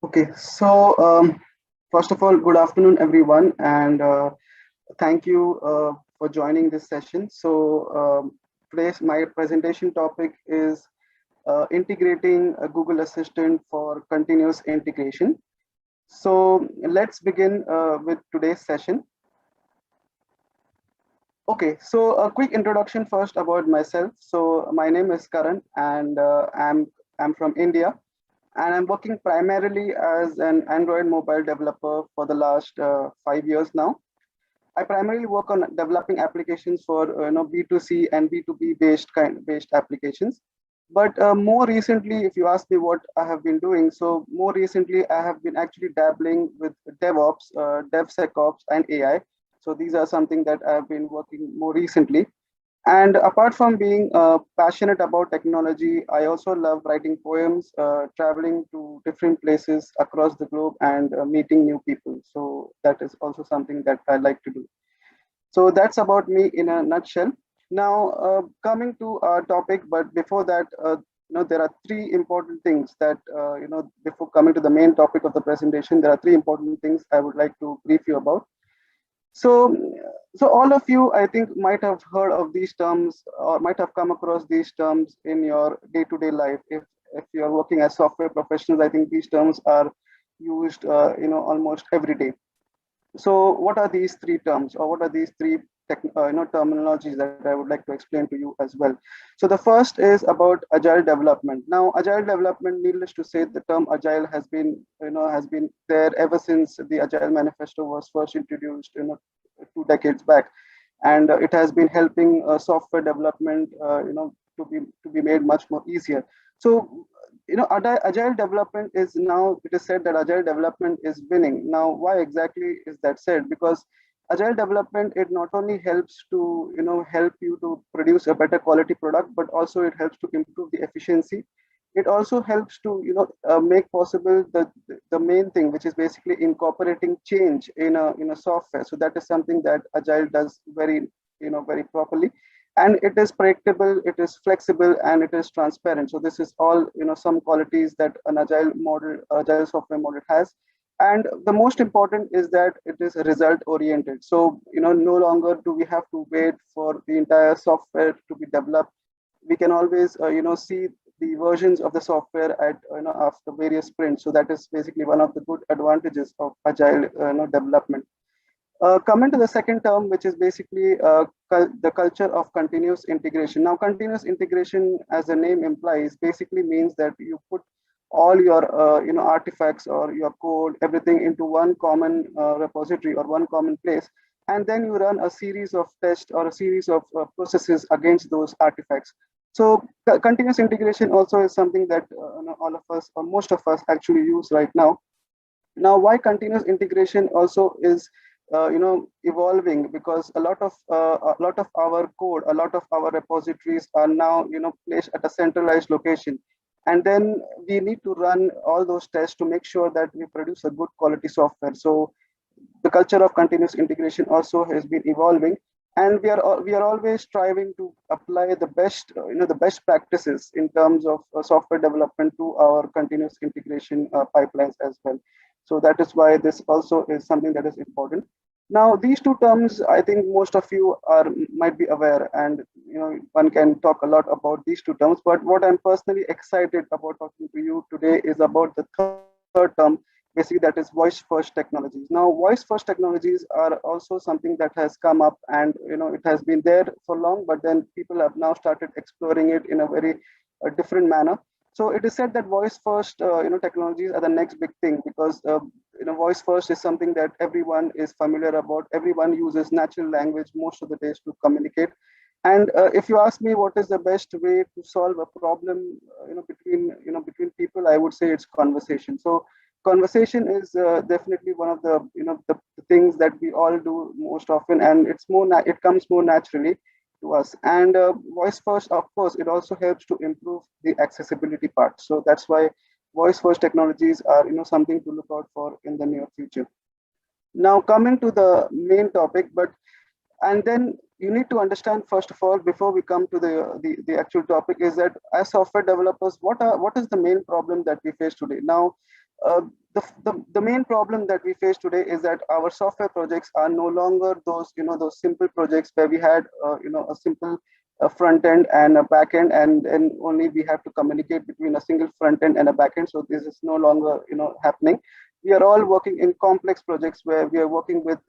Okay, so first of all, good afternoon, everyone, and thank you for joining this session. Today's my presentation topic is integrating a Google Assistant for continuous integration. So let's begin with today's session. Okay, so a quick introduction first about myself. So my name is Karan, and I'm from India, and I'm working primarily as an Android mobile developer for the last 5 years now. I primarily work on developing applications for B2C and B2B based applications. But more recently, if you ask me what I have been doing, so more recently I have been actually dabbling with DevOps, DevSecOps, and AI. So these are something that I have been working more recently. And apart from being passionate about technology, I also love writing poems, traveling to different places across the globe, and meeting new people. So that is also something that I like to do. So that's about me in a nutshell. Now, coming to our topic, but before that, there are three important things that, before coming to the main topic of the presentation, there are three important things I would like to brief you about. So, so all of you, I think, might have heard of these terms or might have come across these terms in your day-to-day life. If you're working as software professionals, I think these terms are used, almost every day. So, what are these three terms, or what are these three terminologies that I would like to explain to you as well? So, the first is about agile development. Now, agile development, needless to say, the term agile has been there ever since the Agile Manifesto was first introduced, 2 decades back, and it has been helping software development, to be made much more easier. So agile development is now, it is said that agile development is winning. Now, why exactly is that said? Because agile development, it not only helps to help you to produce a better quality product, but also it helps to improve the efficiency. It also helps to make possible the main thing, which is basically incorporating change in a software. So that is something that agile does very properly, and it is predictable, it is flexible, and it is transparent. So this is all some qualities that an agile software model has. And the most important is that it is result oriented. So no longer do we have to wait for the entire software to be developed. We can always see the versions of the software at after various sprints. So that is basically one of the good advantages of agile development. Coming to the second term, which is basically the culture of continuous integration. Now, continuous integration, as the name implies, basically means that you put all your artifacts or your code, everything into one common repository or one common place, and then you run a series of tests or a series of processes against those artifacts. So, continuous integration also is something that all of us or most of us actually use right now. Now, why continuous integration also is evolving? Because a lot of our code, a lot of our repositories are now placed at a centralized location, and then we need to run all those tests to make sure that we produce a good quality software. So the culture of continuous integration also has been evolving, and we are always striving to apply the best practices in terms of software development to our continuous integration pipelines as well. So that is why this also is something that is important. Now, these two terms, I think most of you are might be aware, and one can talk a lot about these two terms. But what I'm personally excited about talking to you today is about the third term, basically, that is voice first technologies. Now, voice first technologies are also something that has come up, and it has been there for long, but then people have now started exploring it in a very different manner. So it is said that voice first technologies are the next big thing, because voice first is something that everyone is familiar about. Everyone uses natural language most of the days to communicate. And if you ask me what is the best way to solve a problem between people, I would say it's conversation. So conversation is definitely one of the things that we all do most often, and it comes more naturally to us. And voice first, of course, it also helps to improve the accessibility part. So that's why voice first technologies are something to look out for in the near future. Now, coming to the main topic, but and then you need to understand, first of all, before we come to the actual topic, is that as software developers, what is the main problem that we face today? Now, uh, the main problem that we face today is that our software projects are no longer those, those simple projects where we had, a simple front end and a back end, and only we have to communicate between a single front end and a back end. So this is no longer, happening. We are all working in complex projects where we are working with,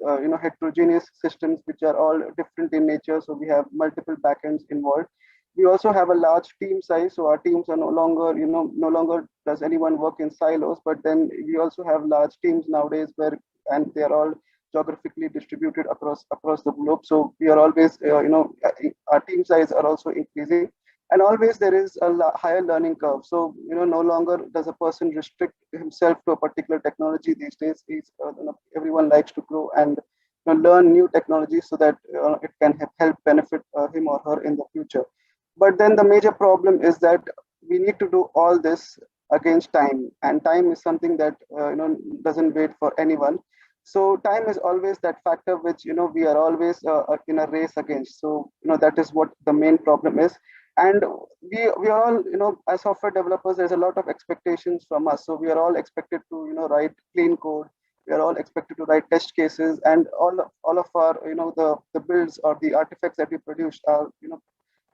heterogeneous systems which are all different in nature. So we have multiple backends involved. We also have a large team size, so our teams are no longer, no longer does anyone work in silos, but then we also have large teams nowadays where, and they are all geographically distributed across the globe. So we are always, our team size are also increasing, and always there is a higher learning curve. So, no longer does a person restrict himself to a particular technology these days. Everyone likes to grow and, learn new technologies so that it can help benefit him or her in the future. But then the major problem is that we need to do all this against time, and time is something that, doesn't wait for anyone. So time is always that factor which, we are always in a race against. So, that is what the main problem is. And we are all, as software developers, there's a lot of expectations from us. So we are all expected to, write clean code. We are all expected to write test cases, and all of our, the builds or the artifacts that we produce are,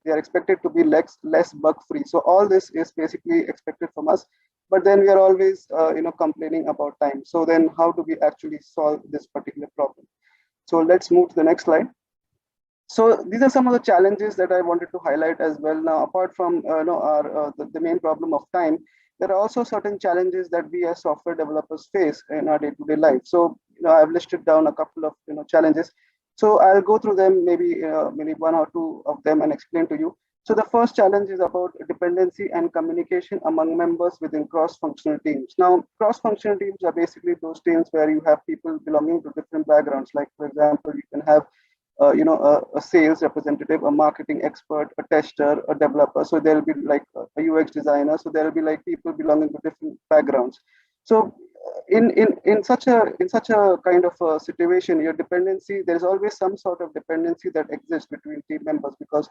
they are expected to be less bug free. So all this is basically expected from us, but then we are always, complaining about time. So then how do we actually solve this particular problem? So let's move to the next slide. So these are some of the challenges that I wanted to highlight as well. Now, apart from, the main problem of time, there are also certain challenges that we as software developers face in our day-to-day life. So, I've listed down a couple of, challenges. So I'll go through them, maybe one or two of them, and explain to you. So the first challenge is about dependency and communication among members within cross-functional teams. Now, cross-functional teams are basically those teams where you have people belonging to different backgrounds. Like, for example, you can have, a sales representative, a marketing expert, a tester, a developer. So there will be like a UX designer. So there will be like people belonging to different backgrounds. So in such a kind of a situation, your dependency, there is always some sort of dependency that exists between team members, because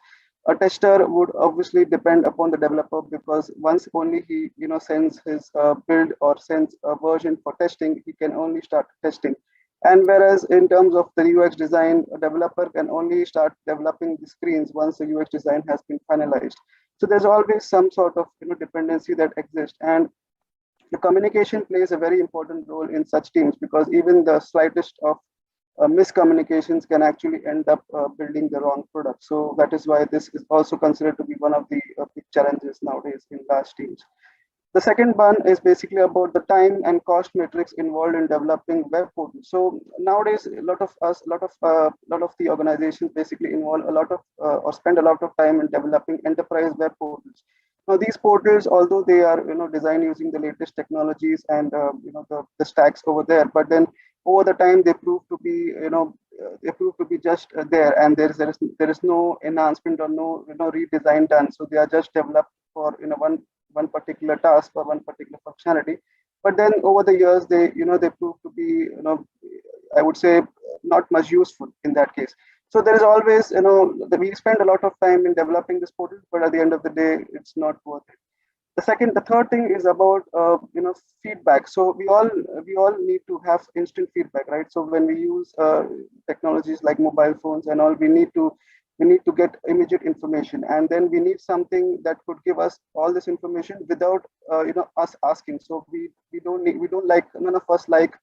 a tester would obviously depend upon the developer, because once only he, sends his build or sends a version for testing, he can only start testing. And whereas in terms of the UX design, a developer can only start developing the screens once the UX design has been finalized. So there's always some sort of, dependency that exists. And the communication plays a very important role in such teams, because even the slightest of miscommunications can actually end up building the wrong product. So that is why this is also considered to be one of the big challenges nowadays in large teams. The second one is basically about the time and cost metrics involved in developing web portals. So nowadays, a lot of the organizations basically involve a lot of, or spend a lot of time in developing enterprise web portals. Now these portals, although they are, designed using the latest technologies and, the stacks over there, but then over the time they prove to be, they prove to be just there, and there is no enhancement or no, redesign done. So they are just developed for, one particular task or one particular functionality, but then over the years they prove to be, I would say, not much useful in that case. So there is always, we spend a lot of time in developing this portal, but at the end of the day it's not worth it. The third thing is about, feedback. So we all need to have instant feedback, right? So when we use technologies like mobile phones and all, we need to get immediate information, and then we need something that could give us all this information without, us asking. So we don't like, none of us like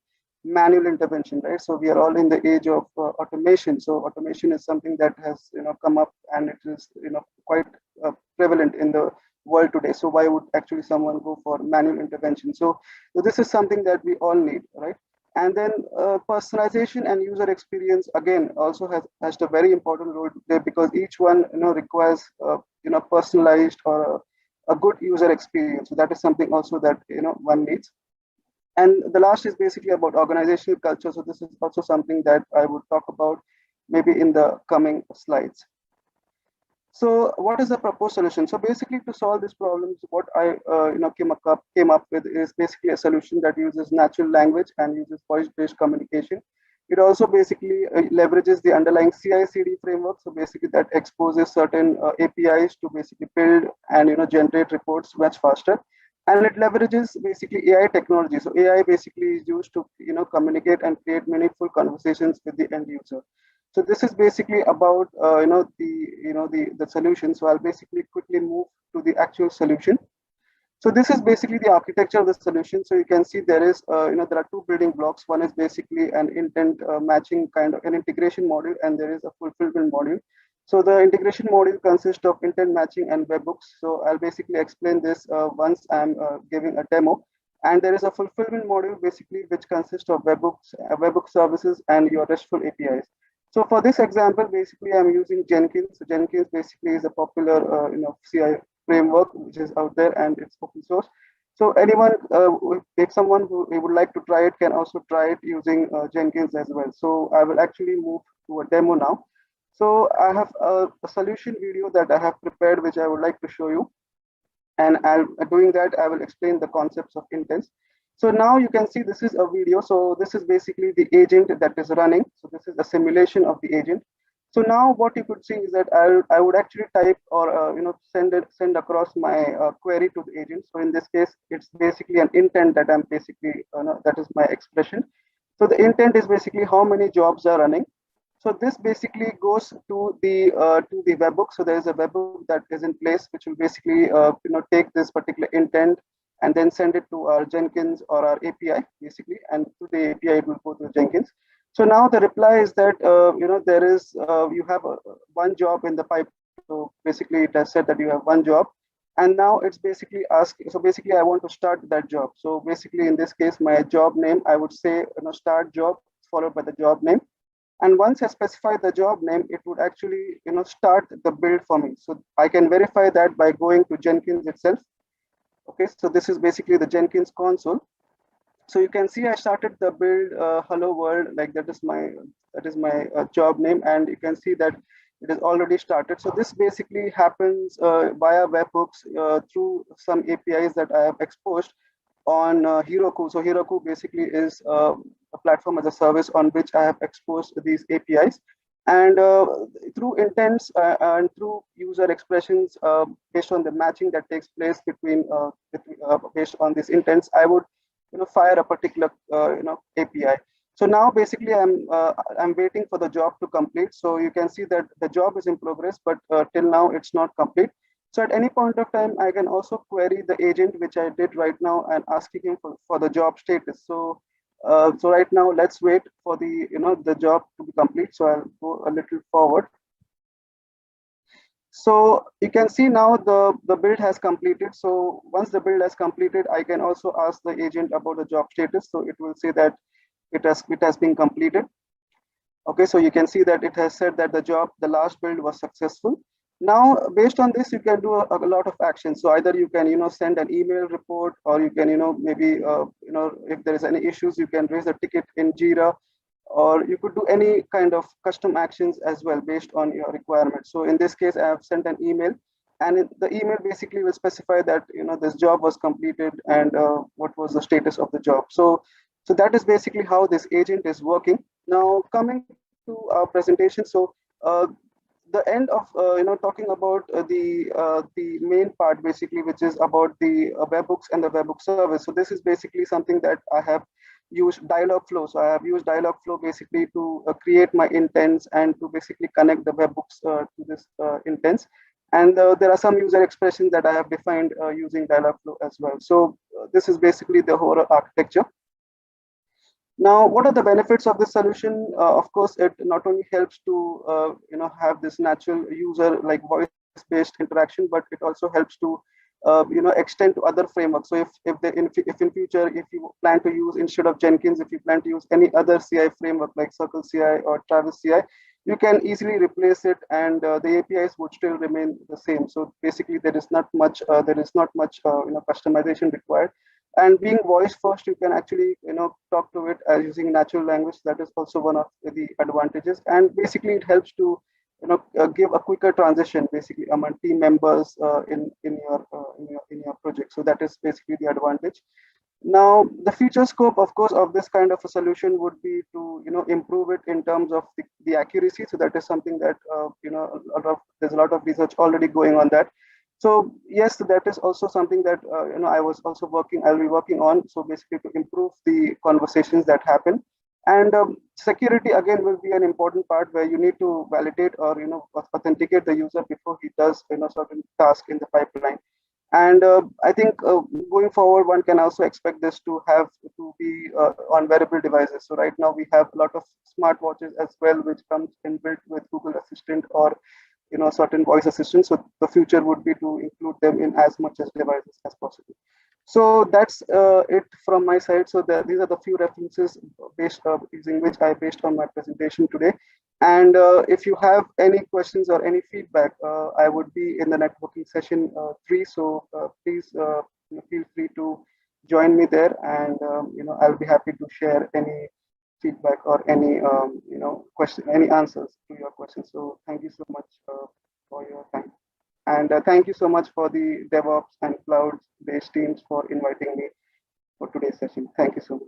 manual intervention, right? So we are all in the age of automation. So automation is something that has, come up, and it is, quite prevalent in the world today. So why would actually someone go for manual intervention? So this is something that we all need, right? And then personalization and user experience again also has a very important role to play, because each one, requires, personalized or a good user experience. So that is something also that, one needs. And the last is basically about organizational culture. So this is also something that I would talk about maybe in the coming slides. So what is the proposed solution? So basically, to solve these problems, what I, came up with is basically a solution that uses natural language and uses voice-based communication. It also basically leverages the underlying CI/CD framework. So basically, that exposes certain APIs to basically build and, generate reports much faster. and it leverages basically AI technology. So AI basically is used to communicate and create meaningful conversations with the end user. So this is basically about the solution. So I'll basically quickly move to the actual solution. So this is basically the architecture of the solution. So you can see there is, there are two building blocks. One is basically an intent matching kind of an integration module, and there is a fulfillment module. So the integration module consists of intent matching and webhooks. So I'll basically explain this once I'm giving a demo. And there is a fulfillment module basically which consists of webhooks, webhook services, and your RESTful APIs. So for this example, basically I'm using Jenkins. So Jenkins basically is a popular, CI framework which is out there and it's open source. So anyone, if someone who would like to try it can also try it using Jenkins as well. So I will actually move to a demo now. So I have a solution video that I have prepared, which I would like to show you. And doing that, I will explain the concepts of intents. So now you can see this is a video. So this is basically the agent that is running. So this is a simulation of the agent. So now what you could see is that I would actually type or send across my query to the agent. So in this case, it's basically an intent that I'm basically that is my expression. So the intent is basically how many jobs are running. So this basically goes to the webhook. So there is a webhook that is in place, which will basically take this particular intent and then send it to our Jenkins or our API basically, and through the API it will go to Jenkins. So now the reply is that there is you have one job in the pipe. So basically it has said that you have one job, and now it's basically asking. So basically I want to start that job. So basically in this case, my job name, I would say start job followed by the job name. And once I specify the job name, it would actually start the build for me. So I can verify that by going to Jenkins itself. Okay, so this is basically the Jenkins console. So you can see I started the build hello world, like that is my job name, and you can see that it is already started. So this basically happens via webhooks through some APIs that I have exposed on Heroku. So Heroku basically is a platform as a service on which I have exposed these APIs. And through intents and through user expressions based on the matching that takes place based on these intents, I would fire a particular API. So now basically I'm waiting for the job to complete. So you can see that the job is in progress, but till now it's not complete. So at any point of time, I can also query the agent, which I did right now, and asking him for the job status. So so right now, let's wait for the job to be complete. So I'll go a little forward. So you can see now the build has completed. So once the build has completed, I can also ask the agent about the job status. So it will say that it has been completed. Okay, so you can see that it has said that the last build was successful. Now, based on this, you can do a lot of actions. So either you can, send an email report, or you can, maybe, if there is any issues, you can raise a ticket in Jira, or you could do any kind of custom actions as well based on your requirements. So in this case, I have sent an email, and the email basically will specify that, this job was completed and what was the status of the job. So that is basically how this agent is working. Now, coming to our presentation. So the end of talking about the main part basically, which is about the webhooks and the webhook service. So this is basically something that I have used Dialogflow. So I have used Dialogflow basically to create my intents and to basically connect the webhooks to this intents. And there are some user expressions that I have defined using Dialogflow as well. So this is basically the whole architecture. Now, what are the benefits of this solution? Of course, it not only helps to have this natural user like voice-based interaction, but it also helps to extend to other frameworks. So if in future, if you plan to use, instead of Jenkins, if you plan to use any other CI framework like Circle CI or Travis CI, you can easily replace it, and the APIs would still remain the same. So basically, there is not much customization required. And being voice first, you can actually talk to it using natural language. That is also one of the advantages. And basically, it helps to give a quicker transition basically among team members in your project. So that is basically the advantage. Now, the future scope, of course, of this kind of a solution would be to improve it in terms of the accuracy. So that is something that there's a lot of research already going on that. So yes, that is also something that I'll be working on. So basically, to improve the conversations that happen, and security again will be an important part where you need to validate or authenticate the user before he does certain task in the pipeline. And I think going forward, one can also expect this to have to be on wearable devices. So right now we have a lot of smartwatches as well, which comes inbuilt with Google Assistant or certain voice assistants. So the future would be to include them in as much as devices as possible. So that's it from my side. So these are the few references based using which I based on my presentation today. And if you have any questions or any feedback, I would be in the networking session 3. So please feel free to join me there, and I'll be happy to share any feedback or any question, any answers to your questions. So thank you so much for your time, and thank you so much for the DevOps and cloud based teams for inviting me for today's session. Thank you so much.